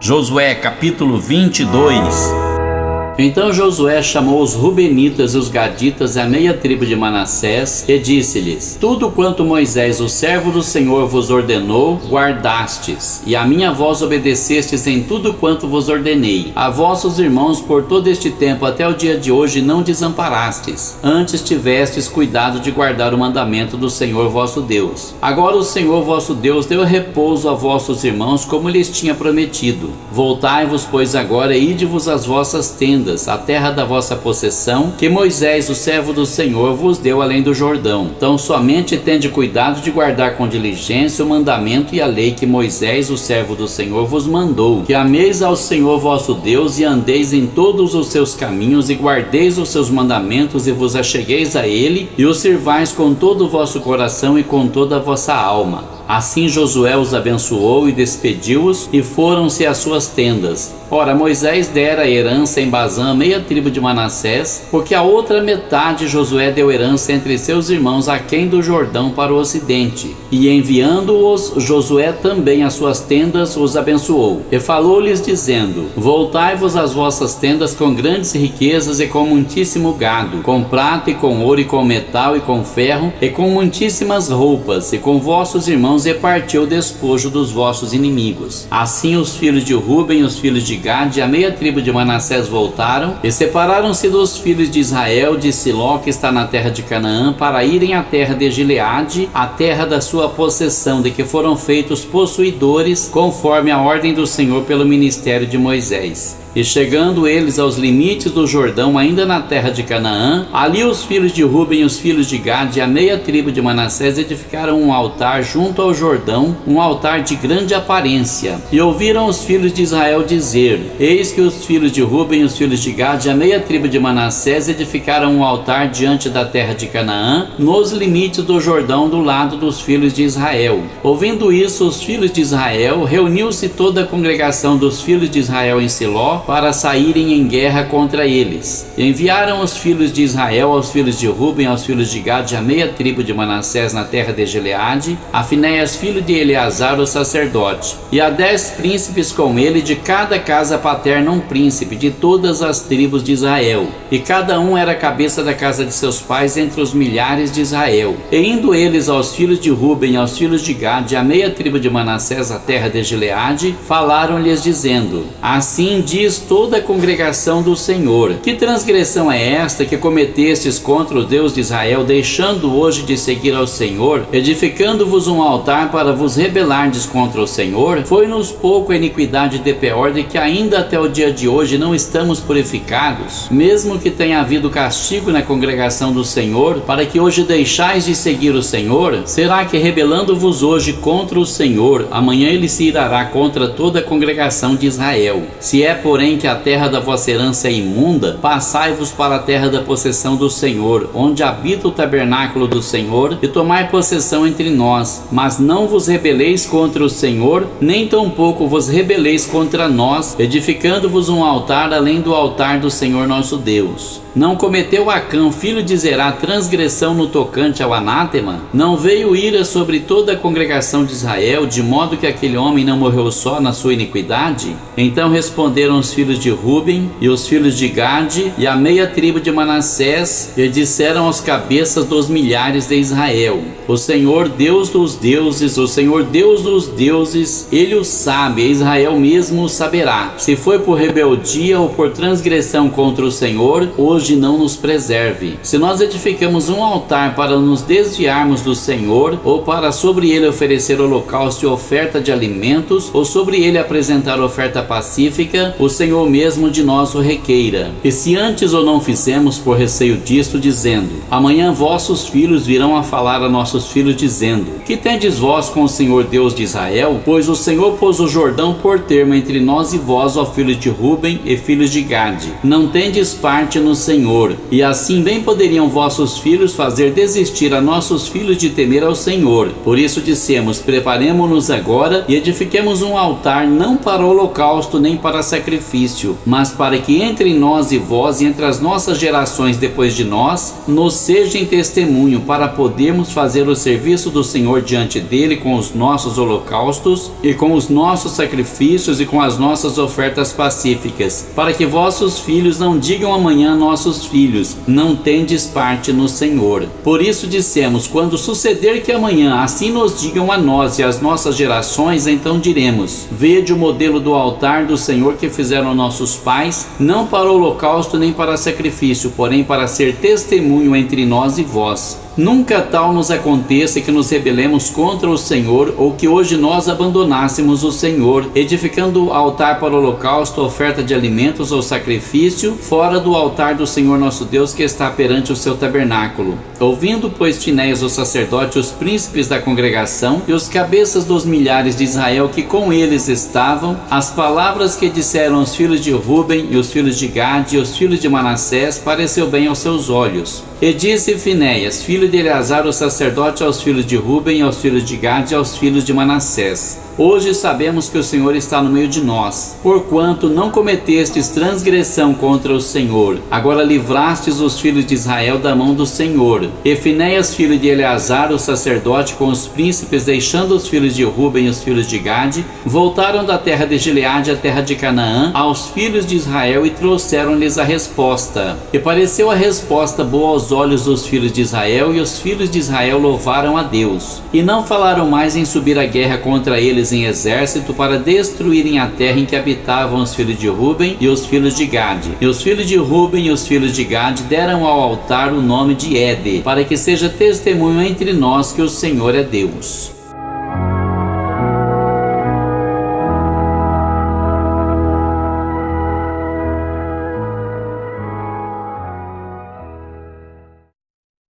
Josué capítulo 22. Então Josué chamou os Rubenitas e os Gaditas e a meia tribo de Manassés e disse-lhes: Tudo quanto Moisés, o servo do Senhor, vos ordenou, guardastes, e a minha voz obedecestes em tudo quanto vos ordenei. A vossos irmãos por todo este tempo até o dia de hoje não desamparastes, antes tivestes cuidado de guardar o mandamento do Senhor vosso Deus. Agora o Senhor vosso Deus deu repouso a vossos irmãos como lhes tinha prometido. Voltai-vos, pois, agora e ide-vos às vossas tendas, a terra da vossa possessão, que Moisés, o servo do Senhor, vos deu além do Jordão. Então somente tende cuidado de guardar com diligência o mandamento e a lei que Moisés, o servo do Senhor, vos mandou, que ameis ao Senhor vosso Deus e andeis em todos os seus caminhos e guardeis os seus mandamentos e vos achegueis a ele e o sirvais com todo o vosso coração e com toda a vossa alma. Assim Josué os abençoou e despediu-os, e foram-se às suas tendas. Ora, Moisés dera a herança em Bazã a meia tribo de Manassés, porque a outra metade Josué deu herança entre seus irmãos aquém do Jordão para o ocidente. E enviando-os Josué também às suas tendas, os abençoou. E falou-lhes dizendo: Voltai-vos às vossas tendas com grandes riquezas e com muitíssimo gado, com prata e com ouro e com metal e com ferro e com muitíssimas roupas, e com vossos irmãos repartiu o despojo dos vossos inimigos. Assim os filhos de Ruben e os filhos de Gade e a meia tribo de Manassés voltaram e separaram-se dos filhos de Israel de Siló, que está na terra de Canaã, para irem à terra de Gileade, a terra da sua possessão, de que foram feitos possuidores, conforme a ordem do Senhor pelo ministério de Moisés. E chegando eles aos limites do Jordão, ainda na terra de Canaã, ali os filhos de Ruben e os filhos de Gade e a meia tribo de Manassés edificaram um altar junto ao Jordão, um altar de grande aparência. E ouviram os filhos de Israel dizer: Eis que os filhos de Ruben e os filhos de Gade e a meia tribo de Manassés edificaram um altar diante da terra de Canaã, nos limites do Jordão, do lado dos filhos de Israel. Ouvindo isso, os filhos de Israel, reuniu-se toda a congregação dos filhos de Israel em Siló, para saírem em guerra contra eles. E enviaram os filhos de Israel aos filhos de Ruben, aos filhos de Gade e a meia tribo de Manassés na terra de Gileade, a Finéias filho de Eleazar o sacerdote, e a 10 príncipes com ele, de cada casa paterna um príncipe, de todas as tribos de Israel, e cada um era a cabeça da casa de seus pais entre os milhares de Israel. E indo eles aos filhos de Ruben e aos filhos de Gade e a meia tribo de Manassés a terra de Gileade, falaram-lhes dizendo: Assim diz toda a congregação do Senhor: Que transgressão é esta que cometestes contra o Deus de Israel, deixando hoje de seguir ao Senhor, edificando-vos um altar para vos rebelardes contra o Senhor? Foi-nos pouco a iniquidade de Peor, de que ainda até o dia de hoje não estamos purificados, mesmo que tenha havido castigo na congregação do Senhor, para que hoje deixais de seguir o Senhor? Será que rebelando-vos hoje contra o Senhor, amanhã ele se irará contra toda a congregação de Israel? Se é, porém, que a terra da vossa herança é imunda, passai-vos para a terra da possessão do Senhor, onde habita o tabernáculo do Senhor, e tomai possessão entre nós. Mas não vos rebeleis contra o Senhor, nem tampouco vos rebeleis contra nós, edificando-vos um altar além do altar do Senhor nosso Deus. Não cometeu Acã, filho de Zerá, transgressão no tocante ao anátema? Não veio ira sobre toda a congregação de Israel, de modo que aquele homem não morreu só na sua iniquidade? Então responderam os filhos de Ruben e os filhos de Gade e a meia tribo de Manassés, e disseram aos cabeças dos milhares de Israel: O Senhor Deus dos deuses, o Senhor Deus dos deuses, ele o sabe, e Israel mesmo o saberá. Se foi por rebeldia ou por transgressão contra o Senhor, hoje não nos preserve. Se nós edificamos um altar para nos desviarmos do Senhor, ou para sobre ele oferecer holocausto e oferta de alimentos, ou sobre ele apresentar oferta pacífica, o Senhor mesmo de nós o requeira. E se antes ou não fizemos por receio disto, dizendo: Amanhã vossos filhos virão a falar a nossos filhos, dizendo: Que tendes vós com o Senhor Deus de Israel? Pois o Senhor pôs o Jordão por termo entre nós e vós, ó filhos de Ruben e filhos de Gade. Não tendes parte no Senhor. E assim bem poderiam vossos filhos fazer desistir a nossos filhos de temer ao Senhor. Por isso dissemos: Preparemo-nos agora e edifiquemos um altar, não para holocausto nem para sacrifício, sacrifício, mas para que entre nós e vós e entre as nossas gerações depois de nós, nos seja em testemunho, para podermos fazer o serviço do Senhor diante dele com os nossos holocaustos e com os nossos sacrifícios e com as nossas ofertas pacíficas, para que vossos filhos não digam amanhã a nossos filhos, não tendes parte no Senhor. Por isso dissemos, quando suceder que amanhã assim nos digam a nós e às nossas gerações, então diremos: vede o modelo do altar do Senhor que fizeram nossos pais, não para holocausto nem para sacrifício, porém para ser testemunho entre nós e vós. Nunca tal nos aconteça que nos rebelemos contra o Senhor, ou que hoje nós abandonássemos o Senhor, edificando altar para o holocausto, oferta de alimentos ou sacrifício, fora do altar do Senhor nosso Deus que está perante o seu tabernáculo. Ouvindo, pois, Finéias o sacerdote, os príncipes da congregação e os cabeças dos milhares de Israel que com eles estavam, as palavras que disseram os filhos de Ruben e os filhos de Gade e os filhos de Manassés, pareceu bem aos seus olhos. E disse Finéias, filho de Eleazar o sacerdote, aos filhos de Ruben, aos filhos de Gade e aos filhos de Manassés: hoje sabemos que o Senhor está no meio de nós, porquanto não cometestes transgressão contra o Senhor. Agora livrastes os filhos de Israel da mão do Senhor. E Finéias, filho de Eleazar o sacerdote, com os príncipes, deixando os filhos de Ruben e os filhos de Gade, voltaram da terra de Gileade à terra de Canaã aos filhos de Israel e trouxeram-lhes a resposta. E pareceu a resposta boa aos olhos dos filhos de Israel, e os filhos de Israel louvaram a Deus. E não falaram mais em subir a guerra contra eles em exército para destruírem a terra em que habitavam os filhos de Ruben e os filhos de Gade. E os filhos de Ruben e os filhos de Gade deram ao altar o nome de Ede, para que seja testemunho entre nós que o Senhor é Deus.